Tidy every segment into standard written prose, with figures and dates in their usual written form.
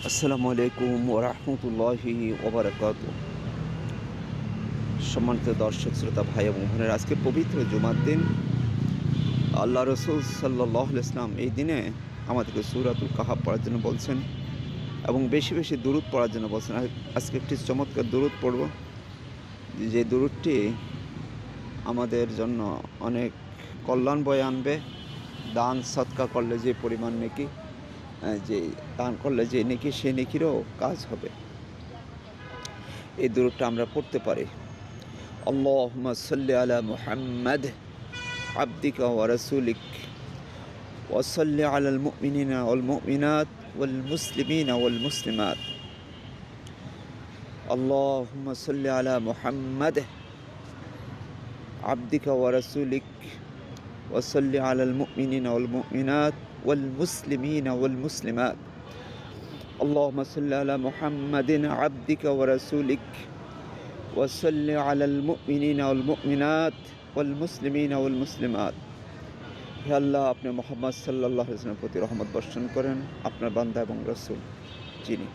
আসসালামু আলাইকুম ওয়া রাহমাতুল্লাহি ওয়া বারাকাতুহু। সম্মানিত দর্শক শ্রোতা ভাই এবং বোনেরা, আজকে পবিত্র জুমার দিন। আল্লাহ রাসূল সাল্লাল্লাহু আলাইহি ওয়াসাল্লাম এই দিনে আমাদেরকে সূরাতুল কাহাফ পড়ার জন্য বলছেন এবং বেশি বেশি দুরূদ পড়ার জন্য বলছেন। আজকে একটি চমৎকার দুরূদ পড়ব, যে দুরূদটি আমাদের জন্য অনেক কল্যাণ বয়ে আনবে। দান সদকা করলে যে পরিমাণ নেকি, যে দান করলে যে নেকি, সে নেকিরও কাজ হবে। এই দুরূদটা আমরা পড়তে পারি। আল্লাহুম্মা সাল্লি আলা মুহাম্মাদ আবদিকা ওয়া রাসূলিক ওয়া সাল্লি আলাল মুমিনিনা ওয়াল মুমিনাত ওয়াল মুসলিমিনা ওয়াল মুসলিমাত। আল্লাহুম্মা সাল্লি আলা মুহাম্মাদ আবদিকা ওয়া রাসূলিক ওয়া সাল্লি আলাল মুমিনিনা ওয়াল মুমিনাত ওয়াল মুসলিমিনা ওয়াল মুসলিমাত। আল্লাহুম্মা সাল্লি আলা মুহাম্মাদিন আবদিকা ওয়া রাসূলিক ওয়া সাল্লি আলাল মুমিনিনা ওয়াল মুমিনাত ওয়াল মুসলিমিনা ওয়াল মুসলিমাত। হে আল্লাহ, আপনি মুহাম্মদ সাল্লাল্লাহু আলাইহি ওয়াসাল্লামের প্রতি রহমত বর্ষণ করেন, আপনার বান্দা এবং রাসূল যিনি।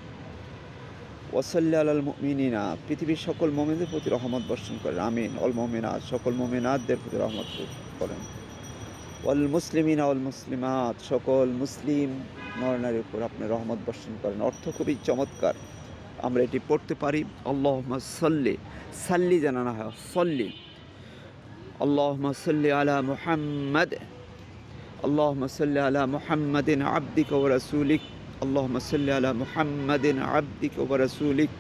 ওয়া সাল্লি আলাল মুমিনিনা, পৃথিবীর সকল মুমিনদের প্রতি রহমত বর্ষণ করেন, আমিন। ওয়াল মুমিনাত, সকল মুমিনাতদের প্রতি রহমত করেন। ওয়াল মুসলিমিনা ওয়াল মুসলিমাত, সকল মুসলিম নরনারীর উপর আপনি রহমত বর্ষণ করেন। অর্থ খুবই চমৎকার, আমরা এটি পড়তে পারি। আল্লাহুম্মা সাল্লি, সাল্লি জানানো হয় সল্লি। আল্লাহুম্মা সাল্লি আলা মুহাম্মাদ, আল্লাহুম্মা সাল্লি আলা মুহাম্মাদিন আবদিকা ওয়া রাসূলিক, আল্লাহুম্মা সাল্লি আলা মুহাম্মাদিন আবদিকা ওয়া রাসূলিক,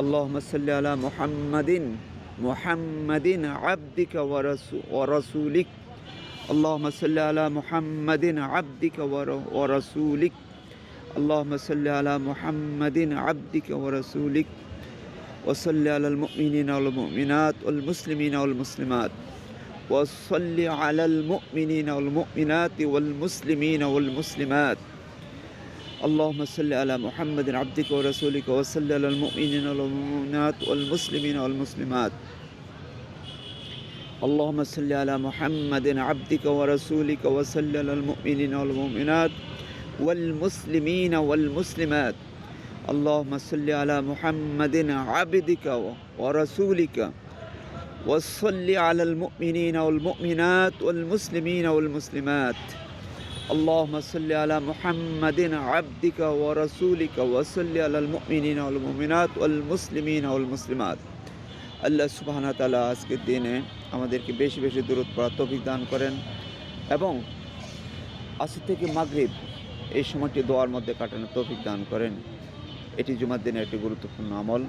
আল্লাহুম্মা সাল্লি আলা মুহাম্মাদিন আবদিকা ওয়া রাসূলিক, আল্লাহুম্মা সাল্লি আলা মুহাম্মাদিন আবদিকা ওয়া রাসূলিক, আল্লাহুম্মা সাল্লি আলা মুহাম্মাদিন আবদিকা ওয়া রাসূলিক, ওয়া সাল্লি আলাল মুমিনিনা ওয়াল মুমিনাত ওয়াল মুসলিমিনা ওয়াল মুসলিমাত, ওয়া সাল্লি আলাল মুমিনিনা ওয়াল মুমিনাতি ওয়াল মুসলিমিনা ওয়াল মুসলিমাত। আল্লাহুম্মা সাল্লি আলা মুহাম্মাদিন আবদিকা ওয়া রাসূলিকা ওয়া সাল্লি আলাল মুমিনিনা ওয়াল মুমিনাত ওয়াল মুসলিমিনা ওয়াল মুসলিমাত। اللهم صل على محمد عبدك ورسولك وصل على المؤمنين والمؤمنات والمسلمين والمسلمات. اللهم صل على محمد عبدك ورسولك وصل على المؤمنين والمؤمنات والمسلمين والمسلمات. اللهم صل على محمد عبدك ورسولك وصل على المؤمنين والمؤمنات والمسلمين والمسلمات. আল্লাহ সুবহানাহু ওয়া তাআলা আজকের দিনে আমাদেরকে বেশি বেশি দুরূদ পড়ার তৌফিক দান করেন এবং আসর থেকে মাগরিব এই সময়টি দোয়ার মধ্যে কাটানোর তৌফিক দান করেন। এটি জুমার দিনের একটি গুরুত্বপূর্ণ আমল।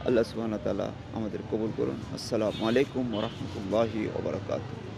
আল্লাহ সুবহানাহু ওয়া তাআলা আমাদের কবুল করুন। আসসালামু আলাইকুম ওয়া রাহমাতুল্লাহি ওয়া বারাকাতুহু।